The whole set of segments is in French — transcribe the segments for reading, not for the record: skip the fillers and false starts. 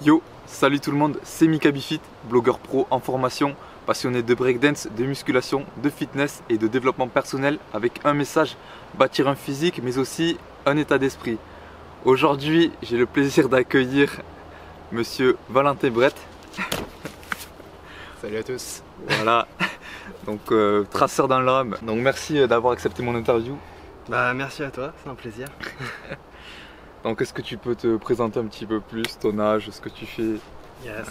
Yo, salut tout le monde, c'est Mika Bifit, blogueur pro en formation, passionné de breakdance, de musculation, de fitness et de développement personnel avec un message, bâtir un physique mais aussi un état d'esprit. Aujourd'hui, j'ai le plaisir d'accueillir monsieur Valentin Brett. Salut à tous. Voilà, donc traceur dans l'âme. Donc merci d'avoir accepté mon interview. Bah merci à toi, c'est un plaisir. Donc est-ce que tu peux te présenter un petit peu plus, ton âge, ce que tu fais? Yes.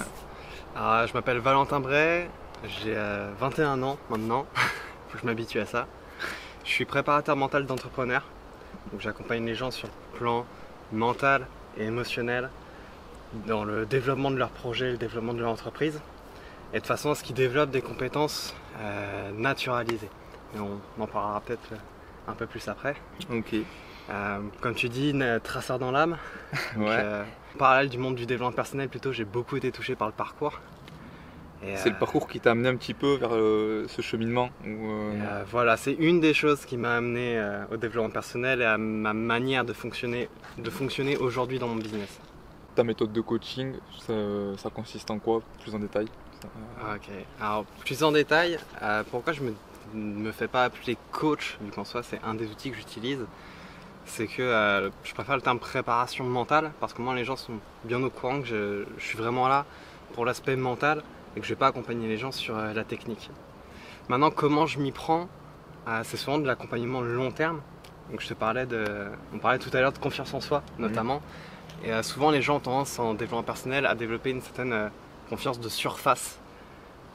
Alors, je m'appelle Valentin Brett, j'ai 21 ans maintenant, faut que je m'habitue à ça. Je suis préparateur mental d'entrepreneur, donc j'accompagne les gens sur le plan mental et émotionnel dans le développement de leur projet, le développement de leur entreprise, et de façon à ce qu'ils développent des compétences naturalisées. Et on en parlera peut-être un peu plus après. Ok. Comme tu dis, traceur dans l'âme. Ouais. Parallèle du monde du développement personnel, plutôt, j'ai beaucoup été touché par le parcours. C'est le parcours qui t'a amené un petit peu vers ce cheminement Voilà, c'est une des choses qui m'a amené au développement personnel et à ma manière de fonctionner aujourd'hui dans mon business. Ta méthode de coaching, ça consiste en quoi, plus en détail? Ok, alors plus en détail, pourquoi je me fais pas appeler coach, vu qu'en soi c'est un des outils que j'utilise, c'est que je préfère le terme préparation mentale, parce que moi les gens sont bien au courant que je suis vraiment là pour l'aspect mental et que je vais pas accompagner les gens sur la technique. Maintenant, comment je m'y prends, c'est souvent de l'accompagnement long terme. Donc on parlait tout à l'heure de confiance en soi notamment, et souvent les gens ont tendance en développement personnel à développer une certaine confiance de surface.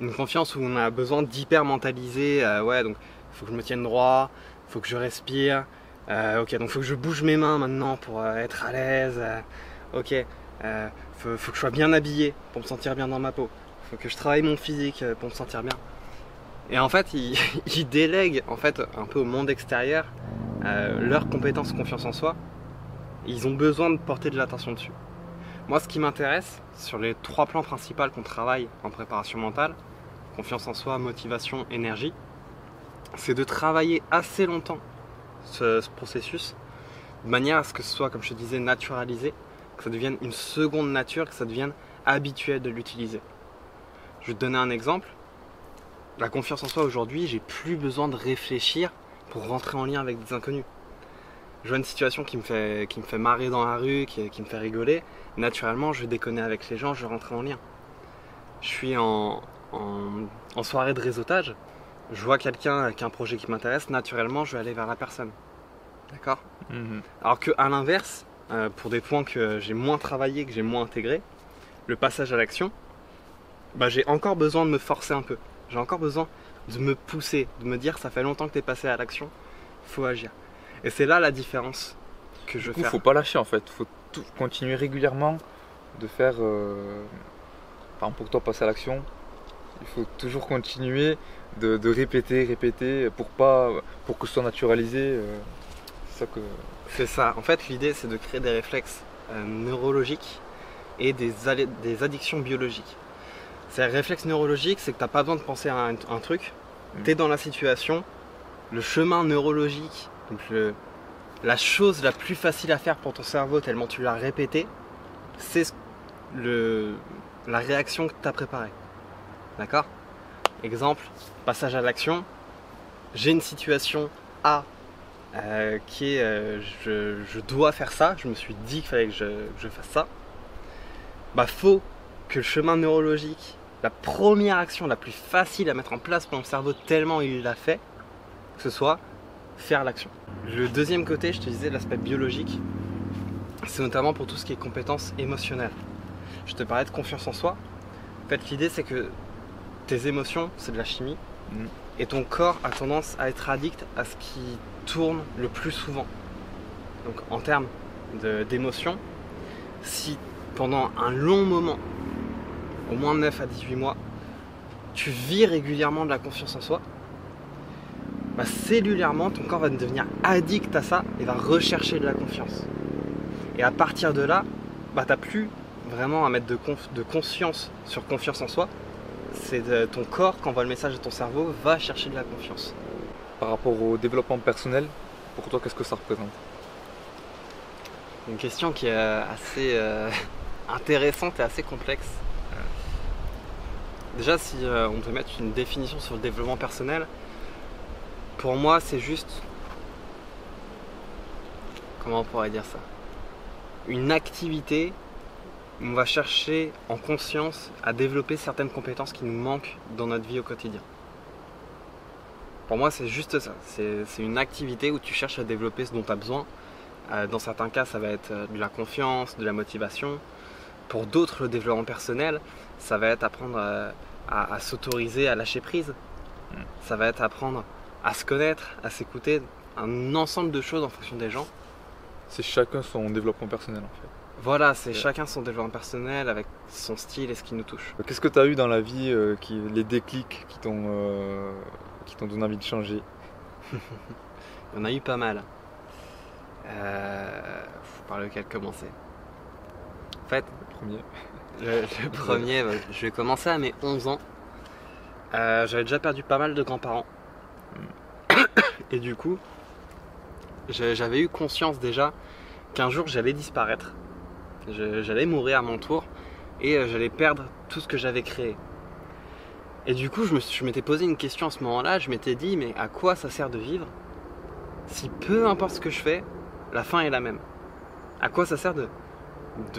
Une confiance où on a besoin d'hyper mentaliser, ouais, donc il faut que je me tienne droit, il faut que je respire, ok, donc il faut que je bouge mes mains maintenant pour être à l'aise, ok, faut que je sois bien habillé pour me sentir bien dans ma peau, il faut que je travaille mon physique pour me sentir bien. Et en fait, ils délèguent en fait, un peu au monde extérieur leurs compétences confiance en soi, ils ont besoin de porter de l'attention dessus. Moi, ce qui m'intéresse, sur les 3 plans principaux qu'on travaille en préparation mentale, confiance en soi, motivation, énergie, c'est de travailler assez longtemps ce processus, de manière à ce que ce soit, comme je te disais, naturalisé, que ça devienne une seconde nature, que ça devienne habituel de l'utiliser. Je vais te donner un exemple. La confiance en soi aujourd'hui, j'ai plus besoin de réfléchir pour rentrer en lien avec des inconnus. Je vois une situation qui me fait marrer dans la rue, qui me fait rigoler, naturellement je vais déconner avec les gens, je vais rentrer en lien. Je suis en soirée de réseautage, je vois quelqu'un avec un projet qui m'intéresse, naturellement je vais aller vers la personne. D'accord ? Alors qu'à l'inverse, pour des points que j'ai moins travaillé, que j'ai moins intégré, le passage à l'action, j'ai encore besoin de me forcer un peu. J'ai encore besoin de me pousser, de me dire ça fait longtemps que tu es passé à l'action, il faut agir. Et c'est là la différence que je veux faire. Faut pas lâcher en fait, faut continuer régulièrement de faire, par exemple pour toi passer à l'action, il faut toujours continuer de répéter pour que ce soit naturalisé. C'est ça, en fait l'idée c'est de créer des réflexes neurologiques et des addictions biologiques. C'est un réflexe neurologique, c'est que tu n'as pas besoin de penser à un truc, tu es dans la situation, le chemin neurologique, donc la chose la plus facile à faire pour ton cerveau tellement tu l'as répété, c'est la réaction que tu as préparée. D'accord ? Exemple, passage à l'action, j'ai une situation A qui est je dois faire ça, je me suis dit qu'il fallait que je fasse ça. Faut que le chemin neurologique, la première action la plus facile à mettre en place pour mon cerveau tellement il l'a fait, que ce soit faire l'action. Le deuxième côté, je te disais, l'aspect biologique, c'est notamment pour tout ce qui est compétences émotionnelles. Je te parlais de confiance en soi. En fait, l'idée, c'est que tes émotions, c'est de la chimie, et ton corps a tendance à être addict à ce qui tourne le plus souvent. Donc, en termes d'émotions, si pendant un long moment, au moins 9 à 18 mois, tu vis régulièrement de la confiance en soi, cellulairement, ton corps va devenir addict à ça et va rechercher de la confiance. Et à partir de là, tu n'as plus vraiment à mettre de conscience sur confiance en soi. C'est ton corps qui envoie le message de ton cerveau, va chercher de la confiance. Par rapport au développement personnel, pour toi, qu'est-ce que ça représente? Une question qui est assez intéressante et assez complexe. Déjà, si on peut mettre une définition sur le développement personnel, pour moi, c'est juste... Comment on pourrait dire ça? Une activité où on va chercher en conscience à développer certaines compétences qui nous manquent dans notre vie au quotidien. Pour moi, c'est juste ça. C'est une activité où tu cherches à développer ce dont tu as besoin. Dans certains cas, ça va être de la confiance, de la motivation. Pour d'autres, le développement personnel, ça va être apprendre à s'autoriser à lâcher prise. Ça va être apprendre à se connaître, à s'écouter. Un ensemble de choses en fonction des gens. C'est chacun son développement personnel en fait. Voilà, c'est chacun son développement personnel avec son style et ce qui nous touche. Qu'est-ce que tu as eu dans la vie, les déclics qui t'ont donné envie de changer? Il y en a eu pas mal. Par lequel commencer? En fait, le premier, je vais commencer à mes 11 ans. J'avais déjà perdu pas mal de grands-parents. Et du coup, j'avais eu conscience déjà qu'un jour j'allais disparaître. J'allais mourir à mon tour et j'allais perdre tout ce que j'avais créé. Et du coup, je m'étais posé une question à ce moment-là. Je m'étais dit, mais à quoi ça sert de vivre si peu importe ce que je fais, la fin est la même? À quoi ça sert de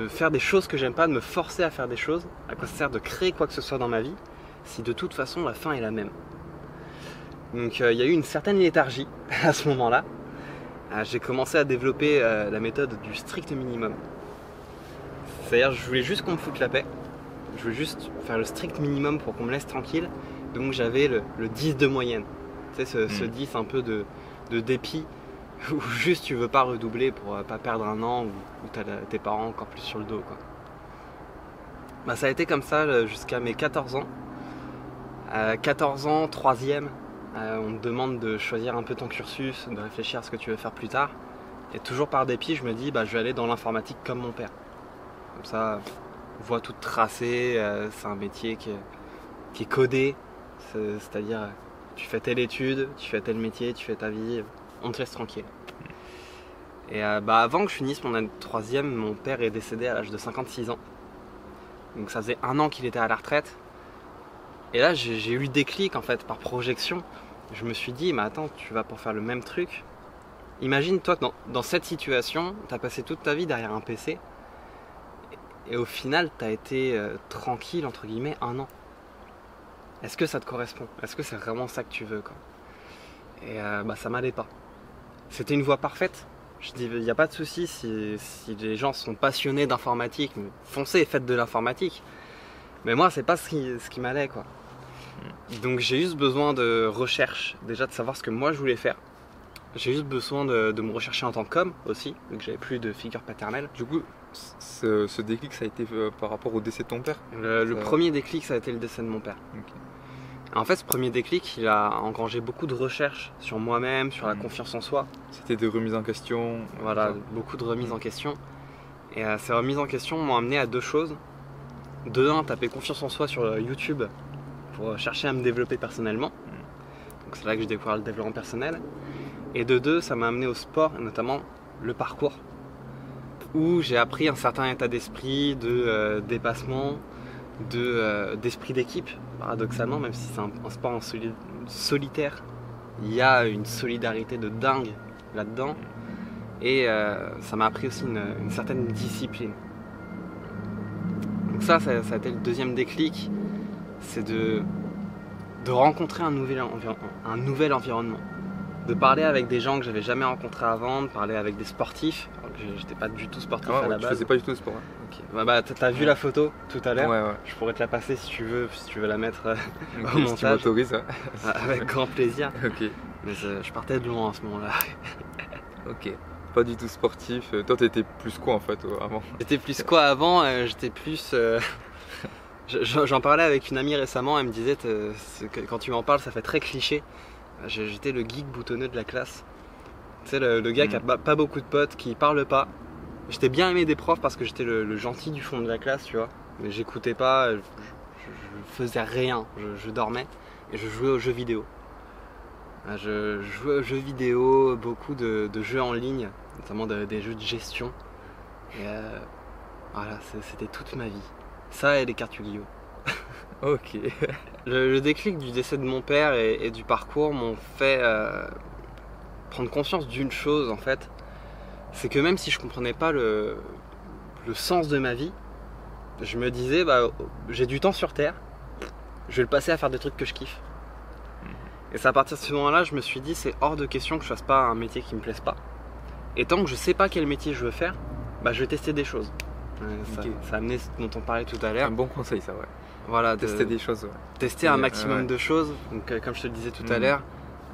faire des choses que j'aime pas, de me forcer à faire des choses? À quoi ça sert de créer quoi que ce soit dans ma vie si de toute façon la fin est la même? Donc il y a eu une certaine léthargie à ce moment-là. J'ai commencé à développer la méthode du strict minimum. C'est-à-dire je voulais juste qu'on me foute la paix. Je voulais juste faire le strict minimum pour qu'on me laisse tranquille. Donc j'avais le 10 de moyenne. Tu sais, ce 10 un peu de dépit où juste tu veux pas redoubler pour pas perdre un an ou t'as tes parents encore plus sur le dos, quoi. Bah, ça a été comme ça jusqu'à mes 14 ans. 14 ans, 3e, on te demande de choisir un peu ton cursus, de réfléchir à ce que tu veux faire plus tard. Et toujours par dépit, je me dis, bah, je vais aller dans l'informatique comme mon père. Comme ça, voie toute tracée, c'est un métier qui est codé. C'est-à-dire, tu fais telle étude, tu fais tel métier, tu fais ta vie, on te laisse tranquille. Et bah, avant que je finisse mon année de 3e, mon père est décédé à l'âge de 56 ans. Donc ça faisait 1 an qu'il était à la retraite. Et là, j'ai eu le déclic en fait, par projection. Je me suis dit, mais attends, tu vas pour faire le même truc. Imagine toi que dans cette situation, tu as passé toute ta vie derrière un PC. Et au final, tu as été tranquille, entre guillemets, 1 an. Est-ce que ça te correspond? Est-ce que c'est vraiment ça que tu veux, quoi? Et bah, ça m'allait pas. C'était une voie parfaite. Je dis, il n'y a pas de souci si les gens sont passionnés d'informatique, foncez et faites de l'informatique. Mais moi, c'est pas ce qui m'allait, quoi. Donc j'ai juste besoin de recherche, déjà de savoir ce que moi je voulais faire. J'ai juste besoin de me rechercher en tant qu'homme aussi, vu que j'avais plus de figure paternelle. Du coup, ce déclic, ça a été par rapport au décès de ton père? Le premier déclic, ça a été le décès de mon père. Okay. En fait, ce premier déclic, il a engrangé beaucoup de recherches sur moi-même, sur la confiance en soi. C'était des remises en question? Voilà, beaucoup de remises en question. Et ces remises en question m'ont amené à 2 choses. De 1, taper confiance en soi sur YouTube pour chercher à me développer personnellement. Donc c'est là que j'ai découvert le développement personnel. Et de 2, ça m'a amené au sport, et notamment le parcours, où j'ai appris un certain état d'esprit, de dépassement, d'esprit d'équipe. Paradoxalement, même si c'est un sport en solitaire, il y a une solidarité de dingue là-dedans. Et ça m'a appris aussi une certaine discipline. Donc ça a été le deuxième déclic, c'est de rencontrer un nouvel environnement, de parler avec des gens que j'avais jamais rencontrés avant, de parler avec des sportifs, alors que j'étais pas du tout sportif à la base. Tu faisais pas du tout de sport. Hein. Okay. Bah, t'as vu la photo tout à l'heure, ouais. Je pourrais te la passer si tu veux la mettre au montage. Si tu m'autorises, hein. Avec grand plaisir. Ok. Mais je partais de loin à ce moment-là. Ok. Pas du tout sportif. Toi, t'étais plus quoi en fait avant? J'étais plus quoi avant? J'étais plus. J'en parlais avec une amie récemment. Elle me disait quand tu m'en parles, ça fait très cliché. J'étais le geek boutonneux de la classe. Tu sais, le gars qui a pas beaucoup de potes, qui parle pas. J'étais bien aimé des profs parce que j'étais le gentil du fond de la classe, tu vois. Mais j'écoutais pas, je faisais rien. Je dormais et je jouais aux jeux vidéo. Je jouais aux jeux vidéo, beaucoup de jeux en ligne, notamment des jeux de gestion. Et Voilà, c'était toute ma vie. Ça et les cartes Yu-Gi-Oh! Ok. Le déclic du décès de mon père et du parcours m'ont fait prendre conscience d'une chose en fait. C'est que même si je comprenais pas le sens de ma vie, je me disais bah j'ai du temps sur Terre, je vais le passer à faire des trucs que je kiffe. Et c'est à partir de ce moment-là, je me suis dit c'est hors de question que je fasse pas un métier qui me plaise pas. Et tant que je sais pas quel métier je veux faire, bah je vais tester des choses. Ok. Ça a amené ce dont on parlait tout à C'est l'heure. un bon conseil ça, ouais. Voilà, Tester des choses, ouais. tester un maximum de choses. Donc, comme je te le disais tout à l'heure,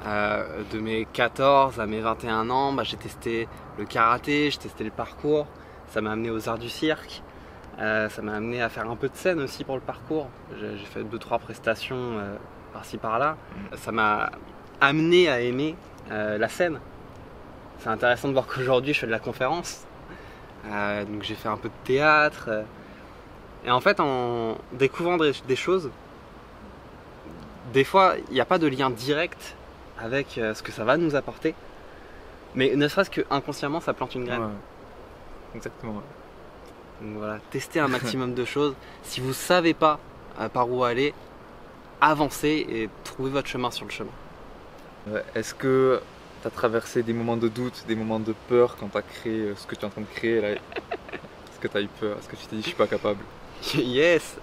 de mes 14 à mes 21 ans, bah, j'ai testé le karaté, j'ai testé le parcours. Ça m'a amené aux arts du cirque. Ça m'a amené à faire un peu de scène aussi pour le parcours. J'ai fait 2-3 prestations par-ci par-là. Ça m'a amené à aimer la scène. C'est intéressant de voir qu'aujourd'hui je fais de la conférence. Donc j'ai fait un peu de théâtre. Et en fait, en découvrant des choses, des fois, il n'y a pas de lien direct avec ce que ça va nous apporter. Mais ne serait-ce que inconsciemment, ça plante une graine. Ouais. Exactement. Ouais. Donc voilà, testez un maximum de choses. Si vous ne savez pas par où aller, avancez et trouvez votre chemin sur le chemin. Ouais. Est-ce que tu as traversé des moments de doute, des moments de peur quand tu as créé ce que tu es en train de créer là? Est-ce que tu as eu peur? Est-ce que tu t'es dit je suis pas capable? Yes,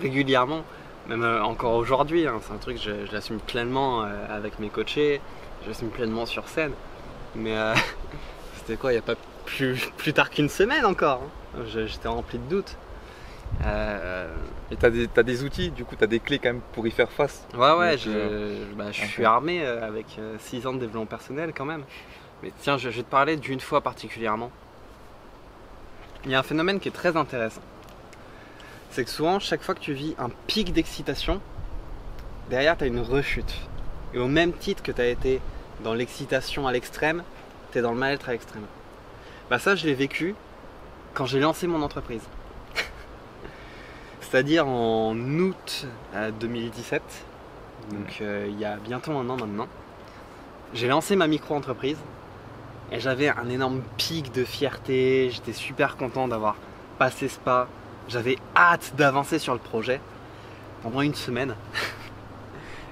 régulièrement, même encore aujourd'hui, hein, c'est un truc que je l'assume pleinement avec mes coachés, je l'assume pleinement sur scène. Mais c'était quoi, il n'y a pas plus tard qu'une semaine encore, hein. J'étais rempli de doutes. Et t'as des outils, du coup t'as des clés quand même pour y faire face. Ouais, Donc, je suis armé avec 6 ans de développement personnel quand même. Mais tiens, je vais te parler d'une fois particulièrement. Il y a un phénomène qui est très intéressant. C'est que souvent, chaque fois que tu vis un pic d'excitation, derrière tu as une rechute. Et au même titre que tu as été dans l'excitation à l'extrême, tu es dans le mal-être à l'extrême. Bah ça, je l'ai vécu quand j'ai lancé mon entreprise. C'est-à-dire en août 2017, donc il y a bientôt un an maintenant. J'ai lancé ma micro-entreprise et j'avais un énorme pic de fierté, j'étais super content d'avoir passé ce pas. J'avais hâte d'avancer sur le projet pendant une semaine.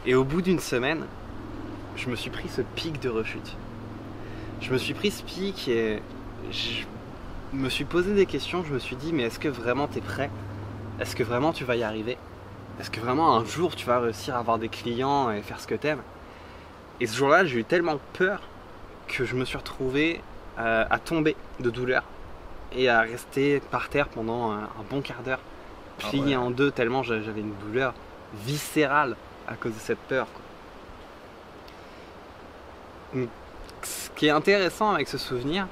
Et au bout d'une semaine, je me suis pris ce pic de rechute. Je me suis pris ce pic et je me suis posé des questions. Je me suis dit, mais est-ce que vraiment tu es prêt? Est-ce que vraiment tu vas y arriver? Est-ce que vraiment un jour tu vas réussir à avoir des clients et faire ce que tu aimes? Et ce jour-là, j'ai eu tellement peur que je me suis retrouvé à tomber de douleur et à rester par terre pendant un bon quart d'heure, plié en deux tellement j'avais une douleur viscérale à cause de cette peur, quoi. Donc, ce qui est intéressant avec ce souvenir,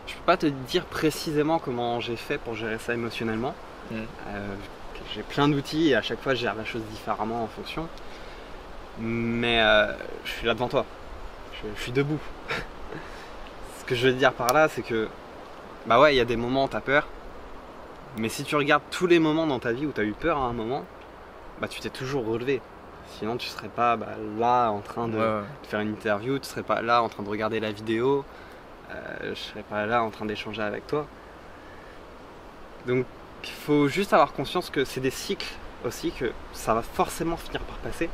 je peux pas te dire précisément comment j'ai fait pour gérer ça émotionnellement. J'ai plein d'outils et à chaque fois je gère la chose différemment en fonction. Mais je suis là devant toi, je suis debout. Ce que je veux dire par là, c'est que bah ouais, il y a des moments où tu as peur, mais si tu regardes tous les moments dans ta vie où tu as eu peur à un moment, bah tu t'es toujours relevé. Sinon tu serais pas là en train de faire une interview, tu serais pas là en train de regarder la vidéo, je serais pas là en train d'échanger avec toi. Donc il faut juste avoir conscience que c'est des cycles aussi, que ça va forcément finir par passer.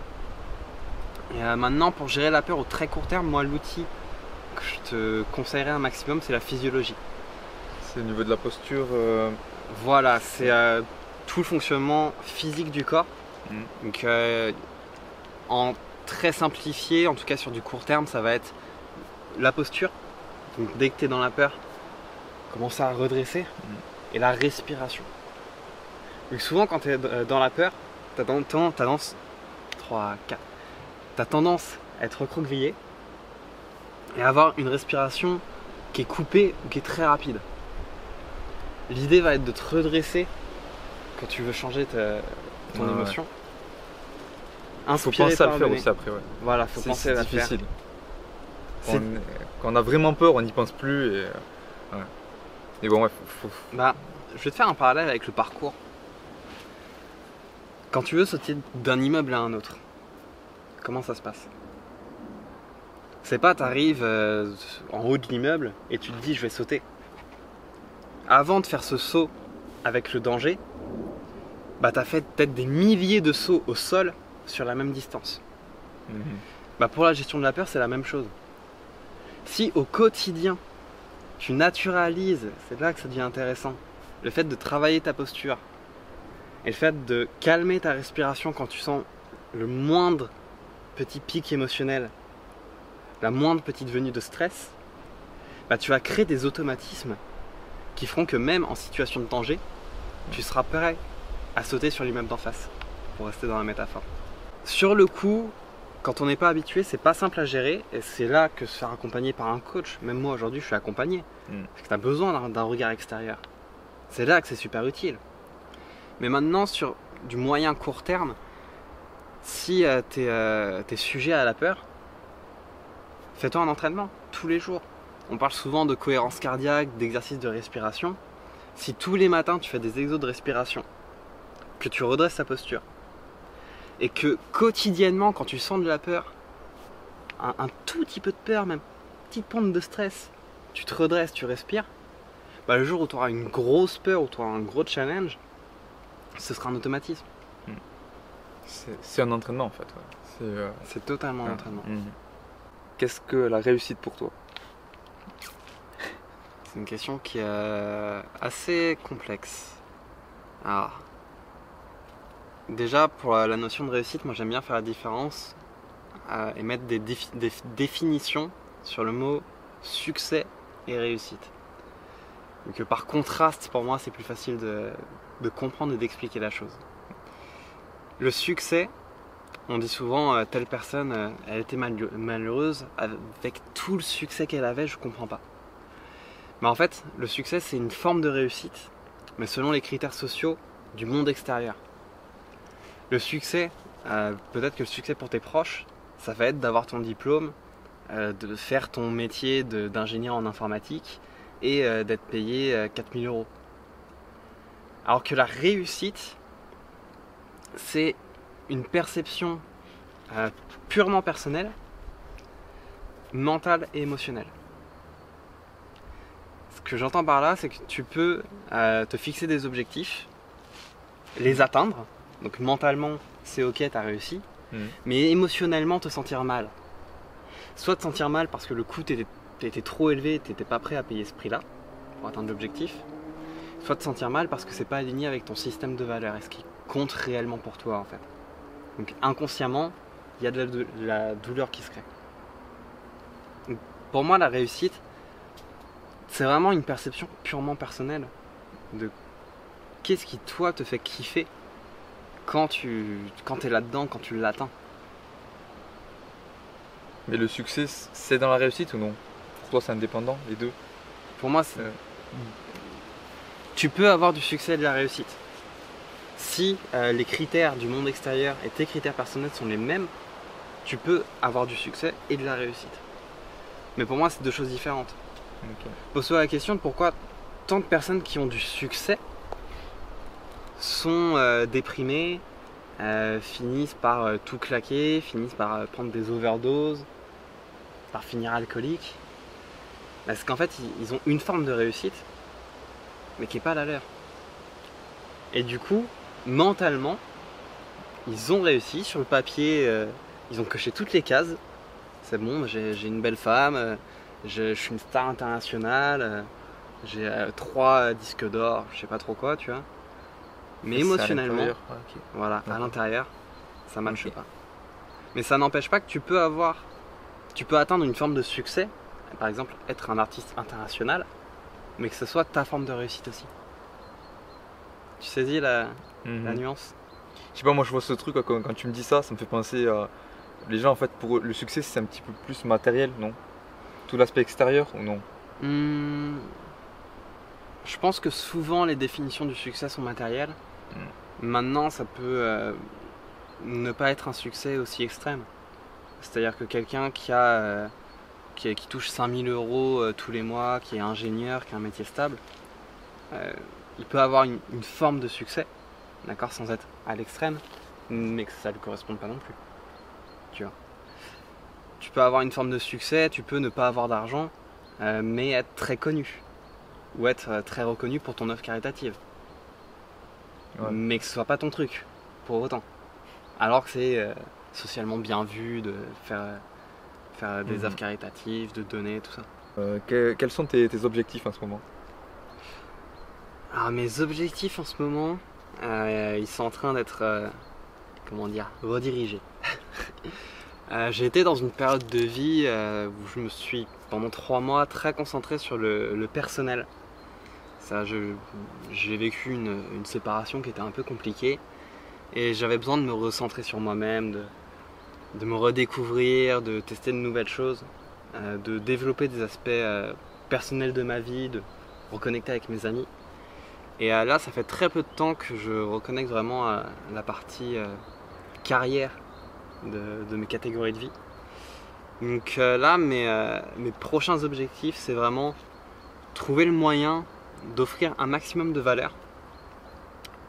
Et maintenant, pour gérer la peur au très court terme, moi l'outil que je te conseillerais un maximum, c'est la physiologie. C'est au niveau de la posture. Voilà, c'est tout le fonctionnement physique du corps. Donc en très simplifié, en tout cas sur du court terme, ça va être la posture. Donc dès que tu es dans la peur, commence à redresser. Et la respiration. Donc souvent quand tu es dans la peur, tu as tendance 3, 4. Tu as tendance à être recroquevillé et à avoir une respiration qui est coupée ou qui est très rapide. L'idée va être de te redresser quand tu veux changer ton émotion. Faut penser à le faire aussi après. Ouais. Voilà, faut penser à le faire. C'est difficile. Quand on a vraiment peur, on n'y pense plus. Et, ouais. Et bon, ouais, Bah, je vais te faire un parallèle avec le parcours. Quand tu veux sauter d'un immeuble à un autre, comment ça se passe? C'est pas t'arrives en haut de l'immeuble et tu te dis je vais sauter. Avant de faire ce saut avec le danger, bah tu as fait peut-être des milliers de sauts au sol sur la même distance. Bah pour la gestion de la peur, c'est la même chose. Si au quotidien, tu naturalises, c'est là que ça devient intéressant, le fait de travailler ta posture et le fait de calmer ta respiration quand tu sens le moindre petit pic émotionnel, la moindre petite venue de stress, bah tu vas créer des automatismes qui feront que même en situation de danger, tu seras prêt à sauter sur l'immeuble d'en face, pour rester dans la métaphore. Sur le coup, quand on n'est pas habitué, c'est pas simple à gérer, et c'est là que se faire accompagner par un coach, même moi aujourd'hui je suis accompagné, parce que tu as besoin d'un regard extérieur. C'est là que c'est super utile. Mais maintenant, sur du moyen court terme, si tu es sujet à la peur, fais-toi un entraînement tous les jours. On parle souvent de cohérence cardiaque, d'exercice de respiration. Si tous les matins tu fais des exos de respiration, que tu redresses ta posture, et que quotidiennement quand tu sens de la peur, un tout petit peu de peur même, petite pointe de stress, tu te redresses, tu respires, bah le jour où tu auras une grosse peur, où tu auras un gros challenge, ce sera un automatisme. C'est un entraînement en fait. Ouais. C'est totalement un entraînement. Qu'est-ce que la réussite pour toi? C'est une question qui est assez complexe. Alors, déjà pour la notion de réussite, moi j'aime bien faire la différence et mettre des définitions sur le mot succès et réussite. Donc par contraste, pour moi c'est plus facile de comprendre et d'expliquer la chose. Le succès, on dit souvent telle personne elle était malheureuse avec tout le succès qu'elle avait, je comprends pas. Mais en fait, le succès c'est une forme de réussite, mais selon les critères sociaux du monde extérieur. Le succès, peut-être que le succès pour tes proches, ça va être d'avoir ton diplôme, de faire ton métier d'ingénieur en informatique et d'être payé 4 000 €. Alors que la réussite, c'est une perception purement personnelle, mentale et émotionnelle. Ce que j'entends par là, c'est que tu peux te fixer des objectifs, les atteindre, donc mentalement c'est ok, t'as réussi, mais émotionnellement te sentir mal. Soit te sentir mal parce que le coût était trop élevé, t'étais pas prêt à payer ce prix-là pour atteindre l'objectif, soit te sentir mal parce que c'est pas aligné avec ton système de valeurs et ce qui compte réellement pour toi en fait. Donc inconsciemment, il y a de la douleur qui se crée. Donc, pour moi, la réussite, c'est vraiment une perception purement personnelle de qu'est-ce qui toi te fait kiffer quand t'es là-dedans, quand tu l'atteins. Mais le succès, c'est dans la réussite ou non? Pour toi, c'est indépendant, les deux? Pour moi, tu peux avoir du succès et de la réussite. Si les critères du monde extérieur et tes critères personnels sont les mêmes, tu peux avoir du succès et de la réussite. Mais pour moi, c'est deux choses différentes. Okay. Pose-toi la question de pourquoi tant de personnes qui ont du succès sont déprimées, finissent par tout claquer, finissent par prendre des overdoses, par finir alcooliques. Parce qu'en fait, ils ont une forme de réussite, mais qui n'est pas la leur. Et du coup, mentalement, ils ont réussi sur le papier, ils ont coché toutes les cases. C'est bon, j'ai une belle femme, je suis une star internationale, j'ai 3 disques d'or, je sais pas trop quoi, tu vois. Mais émotionnellement, voilà, à l'intérieur, ça marche pas. Mais ça n'empêche pas que tu peux atteindre une forme de succès, par exemple être un artiste international, mais que ce soit ta forme de réussite aussi. Tu saisis la nuance? Je sais pas, moi je vois ce truc, quand tu me dis ça, ça me fait penser à... Les gens en fait, pour le succès c'est un petit peu plus matériel, non? Tout l'aspect extérieur ou non? Je pense que souvent les définitions du succès sont matérielles. Maintenant ça peut ne pas être un succès aussi extrême. C'est-à-dire que quelqu'un qui touche 5 000 € tous les mois, qui est ingénieur, qui a un métier stable, il peut avoir une forme de succès, d'accord, sans être à l'extrême, mais que ça ne lui corresponde pas non plus. Tu vois. Tu peux avoir une forme de succès, tu peux ne pas avoir d'argent, mais être très connu, ou être très reconnu pour ton œuvre caritative. mais que ce soit pas ton truc, pour autant. Alors que c'est socialement bien vu de faire des œuvres caritatives, de donner, tout ça. Quels sont tes objectifs en ce moment? Alors mes objectifs en ce moment, ils sont en train d'être, comment dire, redirigés. J'ai été dans une période de vie où je me suis pendant 3 mois très concentré sur le personnel. J'ai vécu une séparation qui était un peu compliquée et j'avais besoin de me recentrer sur moi-même, de me redécouvrir, de tester de nouvelles choses, de développer des aspects personnels de ma vie, de reconnecter avec mes amis. Et là, ça fait très peu de temps que je reconnecte vraiment à la partie carrière de mes catégories de vie. Donc là, mes prochains objectifs, c'est vraiment trouver le moyen d'offrir un maximum de valeur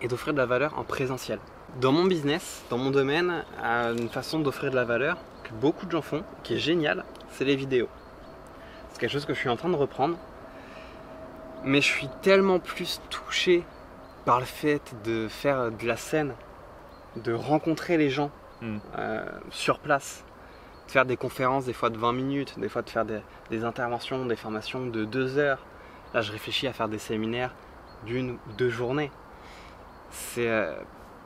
et d'offrir de la valeur en présentiel. Dans mon business, dans mon domaine, une façon d'offrir de la valeur que beaucoup de gens font, qui est géniale, c'est les vidéos. C'est quelque chose que je suis en train de reprendre, mais je suis tellement plus touché par le fait de faire de la scène, de rencontrer les gens sur place, de faire des conférences des fois de 20 minutes, des fois de faire des interventions, des formations de 2 heures. Là, je réfléchis à faire des séminaires d'1 ou 2 journées. C'est,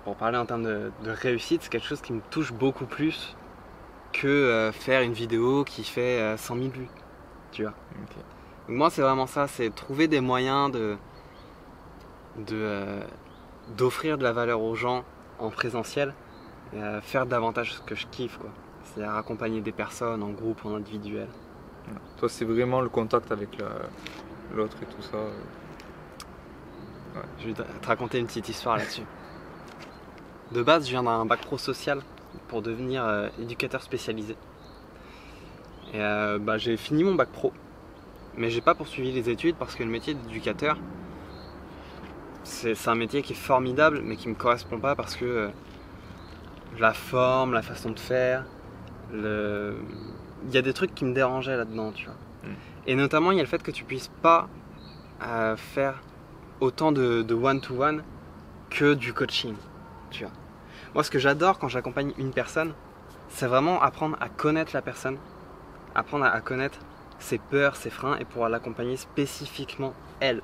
pour parler en termes de réussite, c'est quelque chose qui me touche beaucoup plus que faire une vidéo qui fait 100 000 vues, tu vois. Okay. Donc moi, c'est vraiment ça, c'est trouver des moyens d'offrir de la valeur aux gens en présentiel et faire davantage ce que je kiffe, quoi. C'est-à-dire accompagner des personnes en groupe, en individuel. Toi, c'est vraiment le contact avec l'autre et tout ça. Ouais. Je vais te raconter une petite histoire là-dessus. De base, je viens d'un bac pro social pour devenir éducateur spécialisé. Et j'ai fini mon bac pro, mais j'ai pas poursuivi les études parce que le métier d'éducateur, c'est un métier qui est formidable, mais qui me correspond pas parce que la forme, la façon de faire, il y a des trucs qui me dérangeaient là-dedans, tu vois. Et notamment, il y a le fait que tu puisses pas faire autant de one-to-one que du coaching, tu vois. Moi, ce que j'adore quand j'accompagne une personne, c'est vraiment apprendre à connaître la personne, apprendre à connaître ses peurs, ses freins et pouvoir l'accompagner spécifiquement elle.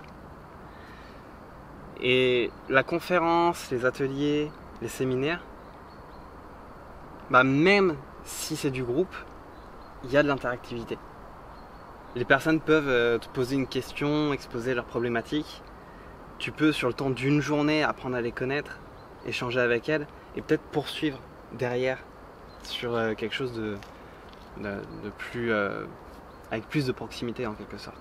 Et la conférence, les ateliers, les séminaires, même si c'est du groupe, il y a de l'interactivité. Les personnes peuvent te poser une question, exposer leurs problématiques. Tu peux, sur le temps d'une journée, apprendre à les connaître, échanger avec elles et peut-être poursuivre derrière sur quelque chose de plus avec plus de proximité en quelque sorte.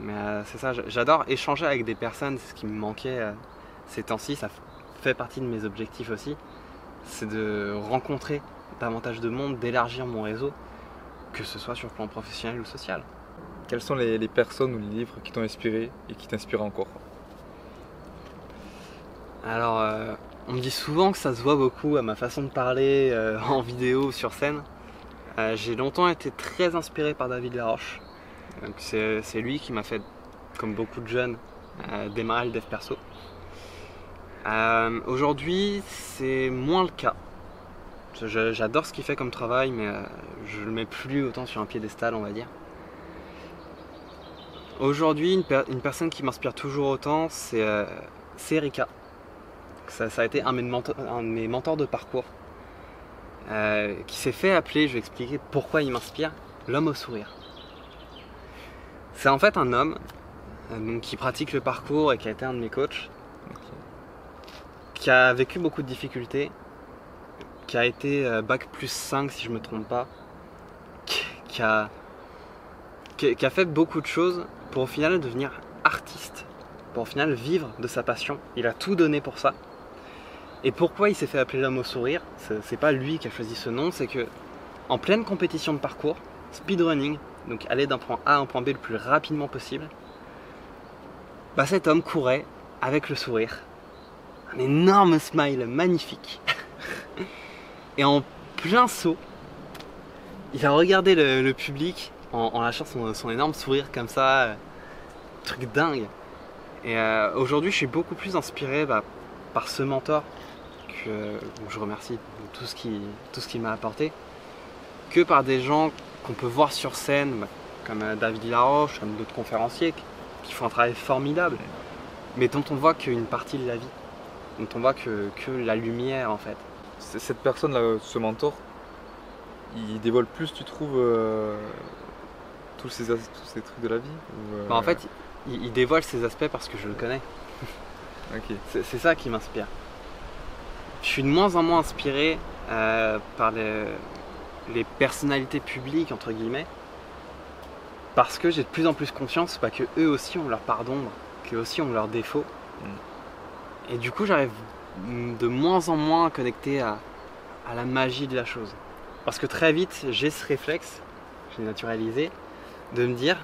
Mais c'est ça, j'adore échanger avec des personnes, c'est ce qui me manquait ces temps-ci, ça fait partie de mes objectifs aussi, c'est de rencontrer davantage de monde, d'élargir mon réseau, que ce soit sur le plan professionnel ou social. Quelles sont les personnes ou les livres qui t'ont inspiré et qui t'inspirent encore? Alors, on me dit souvent que ça se voit beaucoup à ma façon de parler en vidéo ou sur scène. J'ai longtemps été très inspiré par David Laroche. C'est lui qui m'a fait, comme beaucoup de jeunes, démarrer le dev perso. Aujourd'hui, c'est moins le cas. J'adore ce qu'il fait comme travail, mais je le mets plus autant sur un piédestal, on va dire. Aujourd'hui, une personne qui m'inspire toujours autant, c'est Erika. Ça a été un de mes mentors de parcours, qui s'est fait appeler, je vais expliquer pourquoi il m'inspire, l'homme au sourire. C'est en fait un homme qui pratique le parcours et qui a été un de mes coachs, qui a vécu beaucoup de difficultés, qui a été bac plus 5 si je ne me trompe pas, qui a fait beaucoup de choses pour au final devenir artiste, pour au final vivre de sa passion. Il a tout donné pour ça. Et pourquoi il s'est fait appeler l'homme au sourire? C'est pas lui qui a choisi ce nom, c'est que en pleine compétition de parcours, speedrunning, donc aller d'un point A à un point B le plus rapidement possible, cet homme courait avec le sourire, un énorme smile magnifique. Et en plein saut, il a regardé le public en lâchant son énorme sourire comme ça, truc dingue. Et aujourd'hui, je suis beaucoup plus inspiré par ce mentor, que je remercie de tout ce qu'il m'a apporté, que par des gens qu'on peut voir sur scène, comme David Laroche, comme d'autres conférenciers, qui font un travail formidable, mais dont on voit qu'une partie de la vie, dont on voit que la lumière en fait. Cette personne-là, ce mentor, il dévoile plus, tu trouves, tous ces trucs de la vie ou, En fait, il dévoile ces aspects parce que je le connais. Ok. C'est ça qui m'inspire. Je suis de moins en moins inspiré par les personnalités publiques, entre guillemets, parce que j'ai de plus en plus conscience que eux aussi ont leur part d'ombre, qu'eux aussi ont leurs défauts. Et du coup, j'arrive de moins en moins connecté à la magie de la chose. Parce que très vite, j'ai ce réflexe, j'ai naturalisé, de me dire,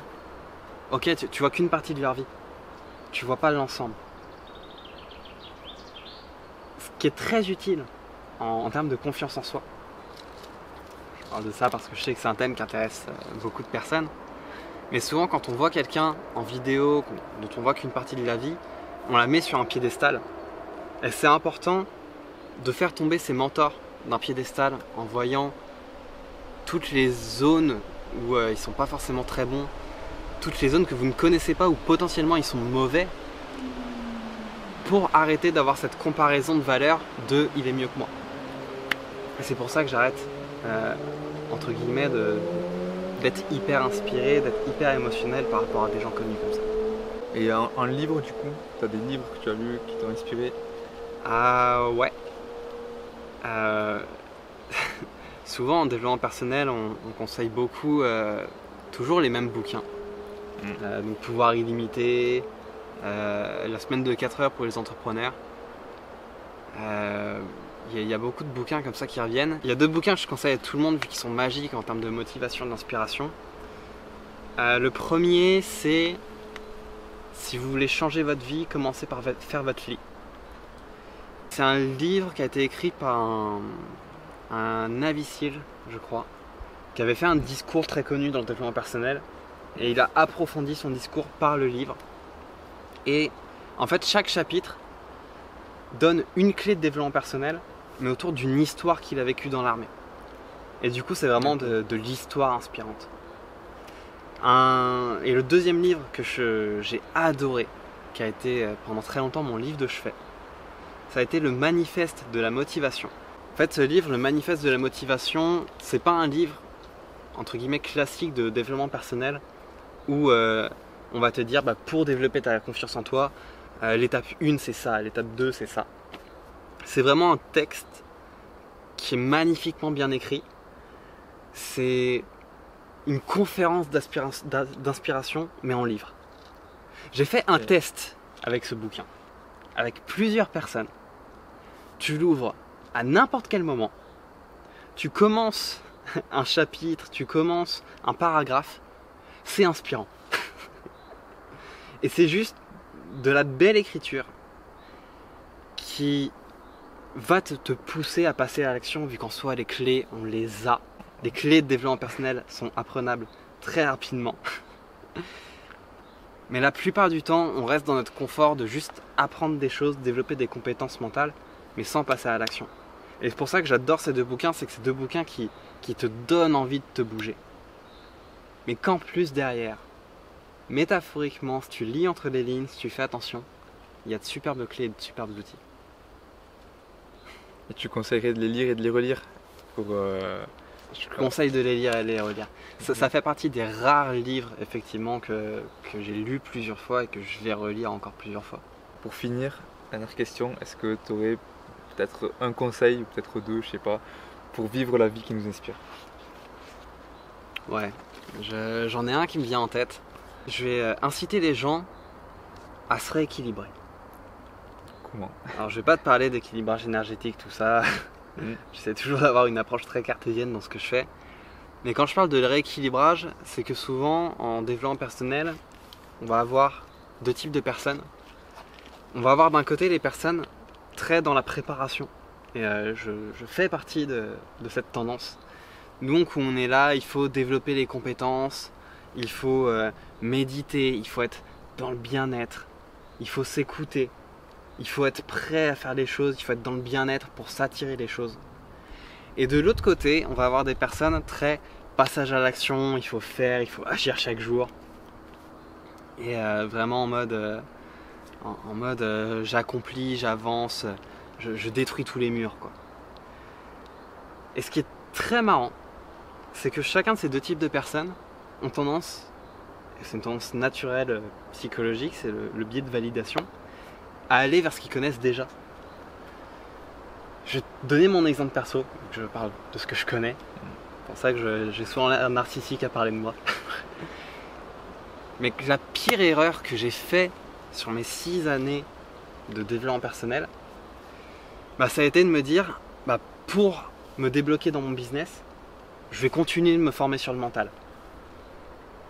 ok, tu vois qu'une partie de leur vie, tu vois pas l'ensemble. Ce qui est très utile en termes de confiance en soi. Je parle de ça parce que je sais que c'est un thème qui intéresse beaucoup de personnes. Mais souvent, quand on voit quelqu'un en vidéo, dont on voit qu'une partie de la vie, on la met sur un piédestal. Et c'est important de faire tomber ses mentors d'un piédestal en voyant toutes les zones où ils sont pas forcément très bons, toutes les zones que vous ne connaissez pas où potentiellement ils sont mauvais, pour arrêter d'avoir cette comparaison de valeur de il est mieux que moi. Et c'est pour ça que j'arrête, entre guillemets, d'être hyper inspiré, d'être hyper émotionnel par rapport à des gens connus comme ça. Et un livre du coup, tu as des livres que tu as lus qui t'ont inspiré? Ah ouais. Souvent en développement personnel, on conseille beaucoup toujours les mêmes bouquins. Donc Pouvoir illimité, La semaine de 4 heures pour les entrepreneurs. Il y a beaucoup de bouquins comme ça qui reviennent. Il y a 2 bouquins que je conseille à tout le monde vu qu'ils sont magiques en termes de motivation et d'inspiration. Le premier, c'est si vous voulez changer votre vie, commencez par faire votre lit. C'est un livre qui a été écrit par un Navy SEAL, je crois, qui avait fait un discours très connu dans le développement personnel. Et il a approfondi son discours par le livre. Et en fait, chaque chapitre donne une clé de développement personnel, mais autour d'une histoire qu'il a vécue dans l'armée. Et du coup, c'est vraiment de l'histoire inspirante. Et le deuxième livre que j'ai adoré, qui a été pendant très longtemps mon livre de chevet, ça a été le Manifeste de la motivation. En fait, ce livre, le Manifeste de la motivation, c'est pas un livre entre guillemets classique de développement personnel où on va te dire pour développer ta confiance en toi, l'étape 1 c'est ça, l'étape 2 c'est ça. C'est vraiment un texte qui est magnifiquement bien écrit. C'est une conférence d'inspiration, mais en livre. J'ai fait un test avec ce bouquin, avec plusieurs personnes. Tu l'ouvres à n'importe quel moment. Tu commences un chapitre, tu commences un paragraphe. C'est inspirant. Et c'est juste de la belle écriture qui va te pousser à passer à l'action, vu qu'en soi les clés, on les a. Les clés de développement personnel sont apprenables très rapidement. Mais la plupart du temps, on reste dans notre confort de juste apprendre des choses, développer des compétences mentales, mais sans passer à l'action. Et c'est pour ça que j'adore ces 2 bouquins, c'est que c'est 2 bouquins qui te donnent envie de te bouger. Mais qu'en plus derrière, métaphoriquement, si tu lis entre les lignes, si tu fais attention, il y a de superbes clés et de superbes outils. Et tu conseillerais de les lire et de les relire pour, Je conseille de les lire et de les relire. Ça fait partie des rares livres, effectivement, que j'ai lus plusieurs fois et que je vais relire encore plusieurs fois. Pour finir, dernière question, est-ce que tu aurais peut-être un conseil, ou peut-être 2, je sais pas, pour vivre la vie qui nous inspire? Ouais, j'en ai un qui me vient en tête. Je vais inciter les gens à se rééquilibrer. Comment? Alors je vais pas te parler d'équilibrage énergétique, tout ça. J'essaie toujours d'avoir une approche très cartésienne dans ce que je fais. Mais quand je parle de rééquilibrage, c'est que souvent en développement personnel, on va avoir 2 types de personnes. On va avoir d'un côté les personnes très dans la préparation. Et je fais partie de cette tendance. Donc on est là, il faut développer les compétences, il faut méditer, il faut être dans le bien-être, il faut s'écouter. Il faut être prêt à faire les choses, il faut être dans le bien-être pour s'attirer les choses. Et de l'autre côté, on va avoir des personnes très passage à l'action, il faut faire, il faut agir chaque jour. Et vraiment en mode j'accomplis, j'avance, je détruis tous les murs, quoi. Et ce qui est très marrant, c'est que chacun de ces deux types de personnes ont tendance, et c'est une tendance naturelle psychologique, c'est le biais de validation, à aller vers ce qu'ils connaissent déjà. Je vais te donner mon exemple perso, je parle de ce que je connais. C'est pour ça que j'ai souvent l'air narcissique à parler de moi. Mais la pire erreur que j'ai fait sur mes 6 années de développement personnel, ça a été de me dire, pour me débloquer dans mon business, je vais continuer de me former sur le mental.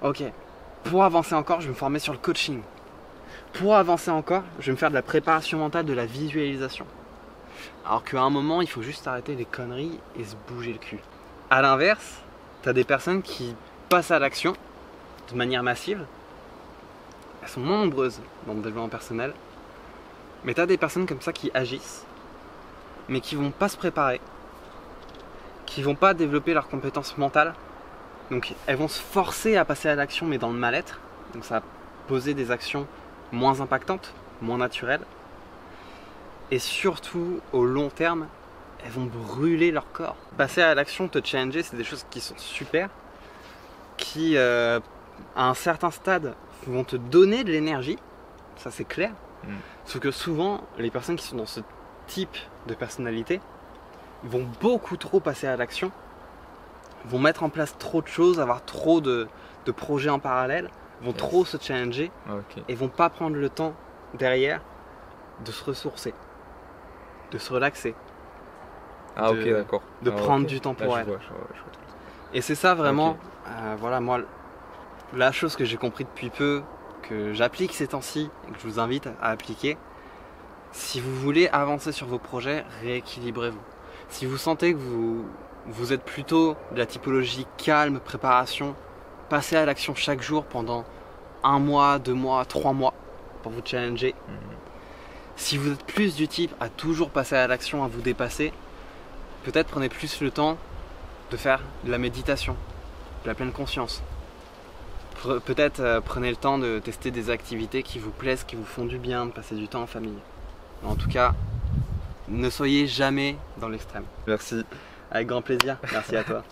Ok, pour avancer encore, je vais me former sur le coaching. Pour avancer encore, je vais me faire de la préparation mentale, de la visualisation. Alors qu'à un moment, il faut juste arrêter les conneries et se bouger le cul. A l'inverse, tu as des personnes qui passent à l'action de manière massive. Elles sont moins nombreuses dans le développement personnel. Mais tu as des personnes comme ça qui agissent, mais qui vont pas se préparer, qui vont pas développer leurs compétences mentales. Donc elles vont se forcer à passer à l'action, mais dans le mal-être. Donc ça va poser des actions moins impactantes, moins naturelles. Et surtout, au long terme, elles vont brûler leur corps. Passer à l'action, te challenger, c'est des choses qui sont super, qui, à un certain stade, vont te donner de l'énergie, ça c'est clair. Sauf que souvent, les personnes qui sont dans ce type de personnalité vont beaucoup trop passer à l'action, vont mettre en place trop de choses, avoir trop de projets en parallèle, vont trop se challenger et vont pas prendre le temps derrière de se ressourcer, de se relaxer, de prendre du temps pour elle. Je vois. Et c'est ça vraiment, voilà, moi, la chose que j'ai compris depuis peu, que j'applique ces temps-ci et que je vous invite à appliquer, si vous voulez avancer sur vos projets, rééquilibrez-vous. Si vous sentez que vous êtes plutôt de la typologie calme, préparation, passez à l'action chaque jour pendant 1 mois, 2 mois, 3 mois pour vous challenger. Si vous êtes plus du type à toujours passer à l'action, à vous dépasser, peut-être prenez plus le temps de faire de la méditation, de la pleine conscience. Peut-être prenez le temps de tester des activités qui vous plaisent, qui vous font du bien, de passer du temps en famille. En tout cas, ne soyez jamais dans l'extrême. Merci. Avec grand plaisir. Merci à toi.